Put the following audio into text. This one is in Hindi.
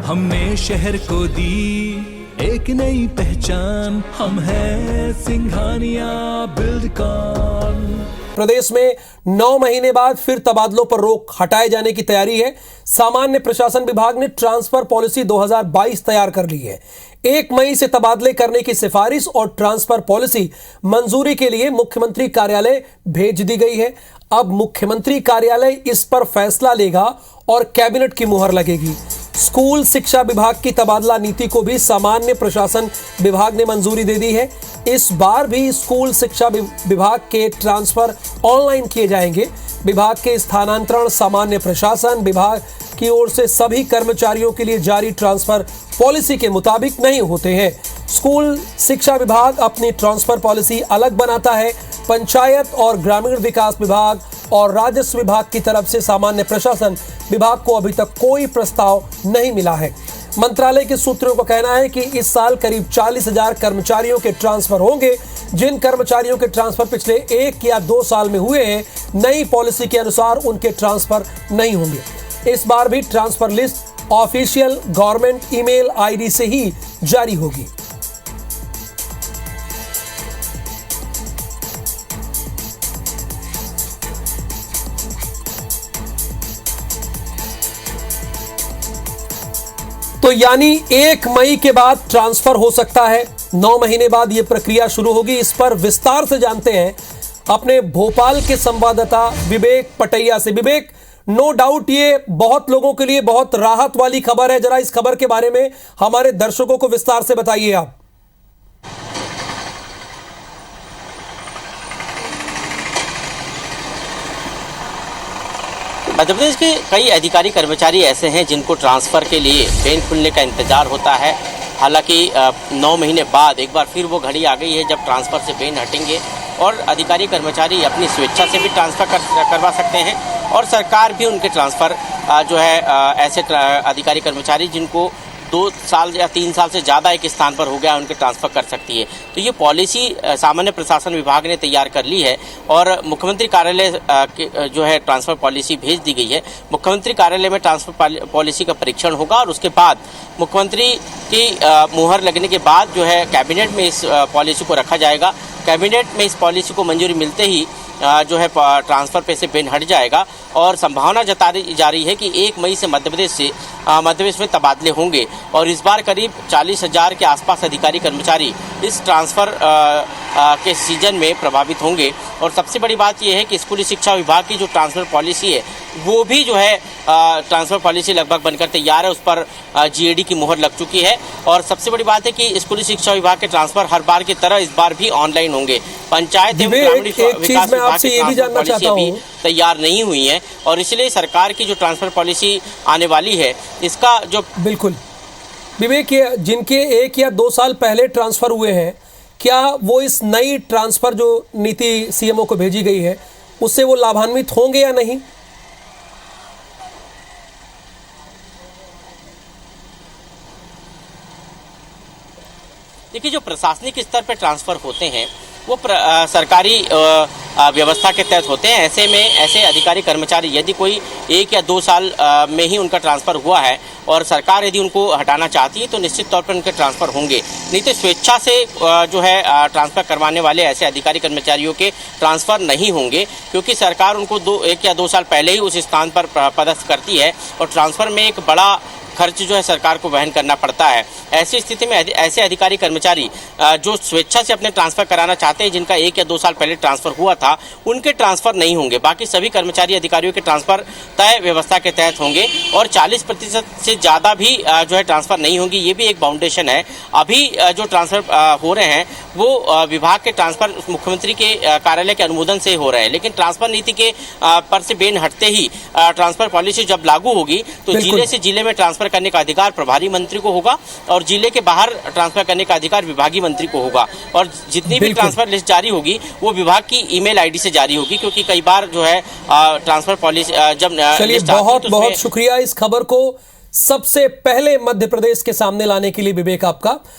हमने शहर को दी एक नई पहचान, हम हैं सिंघानिया बिल्डकॉन। प्रदेश में 9 महीने बाद फिर तबादलों पर रोक हटाए जाने की तैयारी है। सामान्य प्रशासन विभाग ने ट्रांसफर पॉलिसी 2022 तैयार कर ली है। 1 मई से तबादले करने की सिफारिश और ट्रांसफर पॉलिसी मंजूरी के लिए मुख्यमंत्री कार्यालय भेज दी गई है। अब मुख्यमंत्री कार्यालय इस पर फैसला लेगा और कैबिनेट की मुहर लगेगी। स्कूल शिक्षा विभाग की तबादला नीति को भी सामान्य प्रशासन विभाग ने मंजूरी दे दी है। इस बार भी स्कूल शिक्षा विभाग के ट्रांसफर ऑनलाइन किए जाएंगे। विभाग के स्थानांतरण सामान्य प्रशासन विभाग की ओर से सभी कर्मचारियों के लिए जारी ट्रांसफर पॉलिसी के मुताबिक नहीं होते हैं। स्कूल शिक्षा विभाग अपनी ट्रांसफर पॉलिसी अलग बनाता है। पंचायत और ग्रामीण विकास विभाग और राजस्व विभाग की तरफ से सामान्य प्रशासन विभाग को अभी तक कोई प्रस्ताव नहीं मिला है। मंत्रालय के सूत्रों का कहना है कि इस साल करीब 40,000 कर्मचारियों के ट्रांसफर होंगे। जिन कर्मचारियों के ट्रांसफर पिछले 1 या 2 साल में हुए हैं, नई पॉलिसी के अनुसार उनके ट्रांसफर नहीं होंगे। इस बार भी transfer list official government email ID से ही जारी होगी। तो यानी 1 मई के बाद ट्रांसफर हो सकता है। 9 महीने बाद यह प्रक्रिया शुरू होगी। इस पर विस्तार से जानते हैं अपने भोपाल के संवाददाता विवेक पटैया से। विवेक, नो डाउट ये बहुत लोगों के लिए बहुत राहत वाली खबर है। जरा इस खबर के बारे में हमारे दर्शकों को विस्तार से बताइए आप। मध्य प्रदेश के कई अधिकारी कर्मचारी ऐसे हैं जिनको ट्रांसफ़र के लिए पेन खुलने का इंतजार होता है। हालांकि 9 महीने बाद एक बार फिर वो घड़ी आ गई है जब ट्रांसफ़र से पेन हटेंगे और अधिकारी कर्मचारी अपनी स्वेच्छा से भी ट्रांसफ़र करवा सकते हैं और सरकार भी उनके ट्रांसफ़र जो है ऐसे अधिकारी कर्मचारी जिनको 2 साल या 3 साल से ज़्यादा एक स्थान पर हो गया उनके ट्रांसफ़र कर सकती है। तो ये पॉलिसी सामान्य प्रशासन विभाग ने तैयार कर ली है और मुख्यमंत्री कार्यालय जो है ट्रांसफ़र पॉलिसी भेज दी गई है। मुख्यमंत्री कार्यालय में ट्रांसफ़र पॉलिसी का परीक्षण होगा और उसके बाद मुख्यमंत्री की मुहर लगने के बाद जो है कैबिनेट में इस पॉलिसी को रखा जाएगा। कैबिनेट में इस पॉलिसी को मंजूरी मिलते ही जो है ट्रांसफ़र पे से पेन हट जाएगा और संभावना जताई जा रही है कि 1 मई से मध्य प्रदेश में तबादले होंगे और इस बार करीब 40,000 के आसपास अधिकारी कर्मचारी इस ट्रांसफ़र के सीजन में प्रभावित होंगे। और सबसे बड़ी बात यह है कि स्कूली शिक्षा विभाग की जो ट्रांसफ़र पॉलिसी है वो भी जो है ट्रांसफ़र पॉलिसी लगभग बनकर तैयार है। उस पर जीएडी की मुहर लग चुकी है और सबसे बड़ी बात है कि स्कूली शिक्षा विभाग के ट्रांसफ़र हर बार की तरह इस बार भी ऑनलाइन होंगे। पंचायत एवं ग्रामीण विकास विभाग की ट्रांसफ़र पॉलिसी अभी तैयार नहीं हुई है और इसलिए सरकार की जो ट्रांसफ़र पॉलिसी आने वाली है इसका जो बिल्कुल विवेक, जिनके 1 या 2 साल पहले ट्रांसफ़र हुए हैं, क्या वो इस नई ट्रांसफ़र जो नीति सीएमओ को भेजी गई है उससे वो लाभान्वित होंगे या नहीं? देखिए, जो प्रशासनिक स्तर पर ट्रांसफ़र होते हैं वो सरकारी व्यवस्था के तहत होते हैं। ऐसे में ऐसे अधिकारी कर्मचारी यदि कोई 1 या 2 साल में ही उनका ट्रांसफ़र हुआ है और सरकार यदि उनको हटाना चाहती है तो निश्चित तौर पर उनके ट्रांसफ़र होंगे। नहीं तो स्वेच्छा से जो है ट्रांसफ़र करवाने वाले ऐसे अधिकारी कर्मचारियों के ट्रांसफ़र नहीं होंगे क्योंकि सरकार उनको 1 या 2 साल पहले ही उस स्थान पर पदस्थ करती है और ट्रांसफ़र में एक बड़ा खर्च जो है सरकार को वहन करना पड़ता है। ऐसी स्थिति में ऐसे अधिकारी कर्मचारी जो स्वेच्छा से अपने ट्रांसफ़र कराना चाहते हैं, जिनका 1 या 2 साल पहले ट्रांसफ़र हुआ था, उनके ट्रांसफ़र नहीं होंगे। बाकी सभी कर्मचारी अधिकारियों के ट्रांसफ़र तय व्यवस्था के तहत होंगे और 40% से ज़्यादा भी जो है ट्रांसफ़र नहीं होंगी। ये भी एक बाउंडेशन है। अभी जो ट्रांसफ़र हो रहे हैं वो विभाग के ट्रांसफ़र मुख्यमंत्री के कार्यालय के अनुमोदन से हो रहे हैं, लेकिन ट्रांसफ़र नीति के पर से बेन हटते ही ट्रांसफ़र पॉलिसी जब लागू होगी तो जिले से जिले में ट्रांसफ़र करने का अधिकार प्रभारी मंत्री को होगा और जिले के बाहर ट्रांसफर करने का अधिकार विभागीय मंत्री को होगा। और जितनी भी ट्रांसफर लिस्ट जारी होगी वो विभाग की ईमेल आईडी से जारी होगी, क्योंकि कई बार जो है ट्रांसफर पॉलिसी जब चलिए बहुत बहुत शुक्रिया इस खबर को सबसे पहले मध्य प्रदेश के सामने लाने के लिए विवेक आपका।